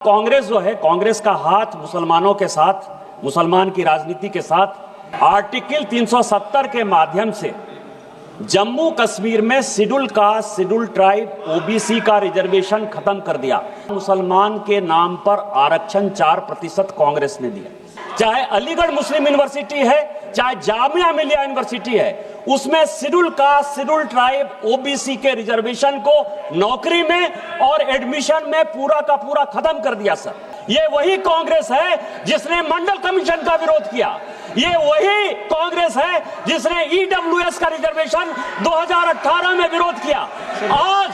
कांग्रेस जो है, कांग्रेस का हाथ मुसलमानों के साथ, मुसलमान की राजनीति के साथ आर्टिकल 370 के माध्यम से जम्मू कश्मीर में schedule caste, schedule tribe, OBC का रिजर्वेशन खत्म कर दिया। मुसलमान के नाम पर आरक्षण 4% कांग्रेस ने दिया। चाहे अलीगढ़ मुस्लिम यूनिवर्सिटी है, चाहे जामिया मिलिया यूनिवर्सिटी है, उसमें schedule caste, schedule tribe, OBC के रिजर्वेशन को नौकरी में और एडमिशन में पूरा का पूरा खत्म कर दिया। सर, ये वही कांग्रेस है जिसने मंडल कमीशन का विरोध किया। ये वही कांग्रेस है जिसने ईडब्ल्यूएस का रिजर्वेशन 2018 में विरोध किया। आज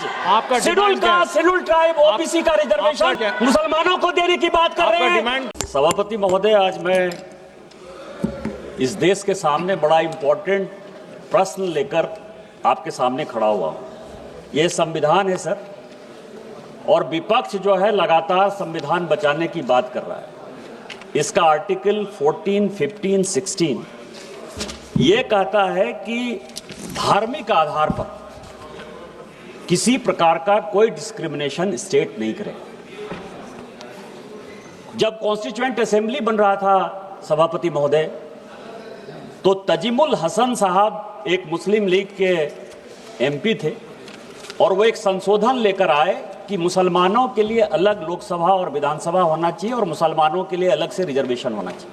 schedule caste, schedule tribe, OBC का रिजर्वेशन मुसलमानों को देने की बात कर रहे हैं। सभापति महोदय, आज मैं इस देश के सामने बड़ा इंपॉर्टेंट प्रश्न लेकर आपके सामने खड़ा हुआ हूं। यह संविधान है सर, और विपक्ष जो है लगातार संविधान बचाने की बात कर रहा है। इसका आर्टिकल 14, 15, 16 ये कहता है कि धार्मिक आधार पर किसी प्रकार का कोई डिस्क्रिमिनेशन स्टेट नहीं करे। जब कॉन्स्टिट्यूएंट असेंबली बन रहा था सभापति महोदय, तो तजीमुल हसन साहब एक मुस्लिम लीग के एमपी थे, और वो एक संशोधन लेकर आए कि मुसलमानों के लिए अलग लोकसभा और विधानसभा होना चाहिए और मुसलमानों के लिए अलग से रिजर्वेशन होना चाहिए।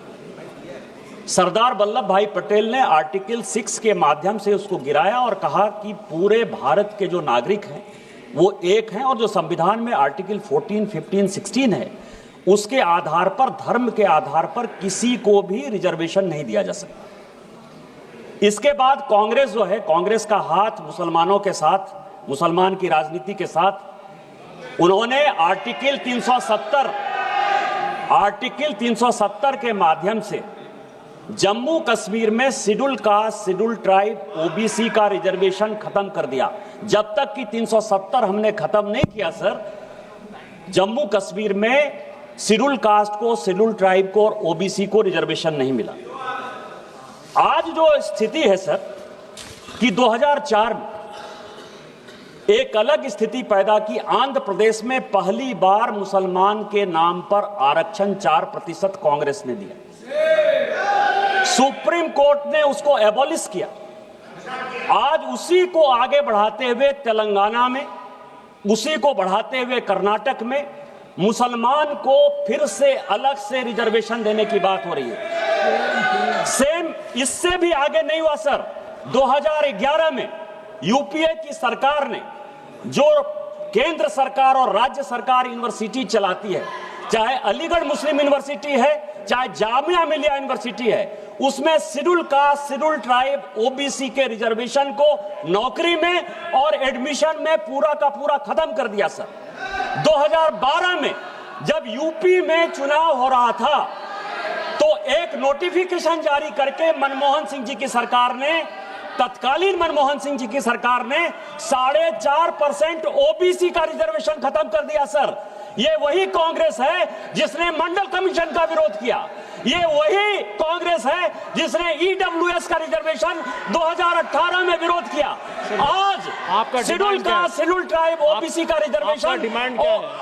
सरदार वल्लभ भाई पटेल ने आर्टिकल 6 के माध्यम से उसको गिराया और कहा कि पूरे भारत के जो नागरिक हैं वो एक हैं, और जो संविधान में आर्टिकल 14, 15, 16 है उसके आधार पर, धर्म के आधार पर किसी को भी रिजर्वेशन नहीं दिया जा सकता। इसके बाद कांग्रेस जो है, कांग्रेस का हाथ मुसलमानों के साथ, मुसलमान की राजनीति के साथ, उन्होंने आर्टिकल 370 के माध्यम से जम्मू कश्मीर में schedule caste, schedule tribe, OBC का रिजर्वेशन खत्म कर दिया। जब तक कि 370 हमने खत्म नहीं किया सर, जम्मू कश्मीर में शेड्यूल कास्ट को, शेड्यूल ट्राइब को और ओबीसी को रिजर्वेशन नहीं मिला। आज जो स्थिति है सर कि 2004 में एक अलग स्थिति पैदा की। आंध्र प्रदेश में पहली बार मुसलमान के नाम पर आरक्षण 4% कांग्रेस ने दिया। सुप्रीम कोर्ट ने उसको एबॉलिश किया। आज उसी को आगे बढ़ाते हुए तेलंगाना में, उसी को बढ़ाते हुए कर्नाटक में मुसलमान को फिर से अलग से रिजर्वेशन देने की बात हो रही है। सेम इससे भी आगे नहीं हुआ सर। 2011 में यूपीए की सरकार ने, जो केंद्र सरकार और राज्य सरकार यूनिवर्सिटी चलाती है, चाहे अलीगढ़ मुस्लिम यूनिवर्सिटी है, चाहे जामिया मिलिया यूनिवर्सिटी है, उसमें schedule caste, schedule tribe, OBC के रिजर्वेशन को नौकरी में और एडमिशन में पूरा का पूरा खत्म कर दिया सर। 2012 में जब यूपी में चुनाव हो रहा था, तो एक नोटिफिकेशन जारी करके मनमोहन सिंह जी की सरकार ने, तत्कालीन मनमोहन सिंह जी की सरकार ने 4.5% ओबीसी का रिजर्वेशन खत्म कर दिया सर। ये वही कांग्रेस है जिसने मंडल कमीशन का विरोध किया। ये वही कांग्रेस है जिसने ईडब्ल्यूएस का रिजर्वेशन 2018 में विरोध किया। आज schedule caste, schedule tribe, OBC का रिजर्वेशन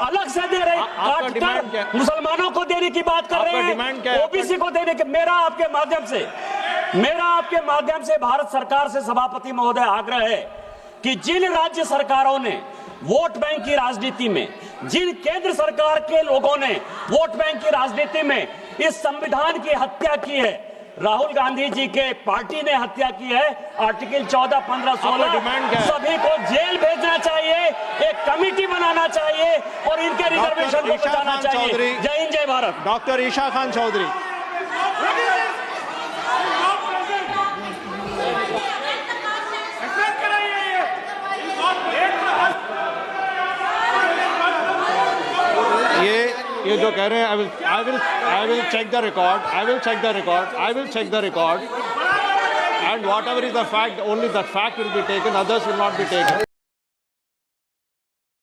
अलग से दे रहे, काटकर मुसलमानों को देने की बात कर रहे हैं, ओबीसी को देने के। मेरा आपके माध्यम से भारत सरकार से सभापति महोदय आग्रह है कि जिन राज्य सरकारों ने वोट बैंक की राजनीति में, जिन केंद्र सरकार के लोगों ने वोट बैंक की राजनीति में इस संविधान की हत्या की है, राहुल गांधी जी के पार्टी ने हत्या की है, आर्टिकल 14, 15, 16 सभी को जेल भेजना चाहिए, एक कमेटी बनाना चाहिए और इनके रिजर्वेशन को बचाना चाहिए। जय हिंद, जय भारत। डॉक्टर ईशा खान चौधरी। ये जो कह रहे हैं, I will check the record, and whatever is the fact, only that fact will be taken, others will not be taken.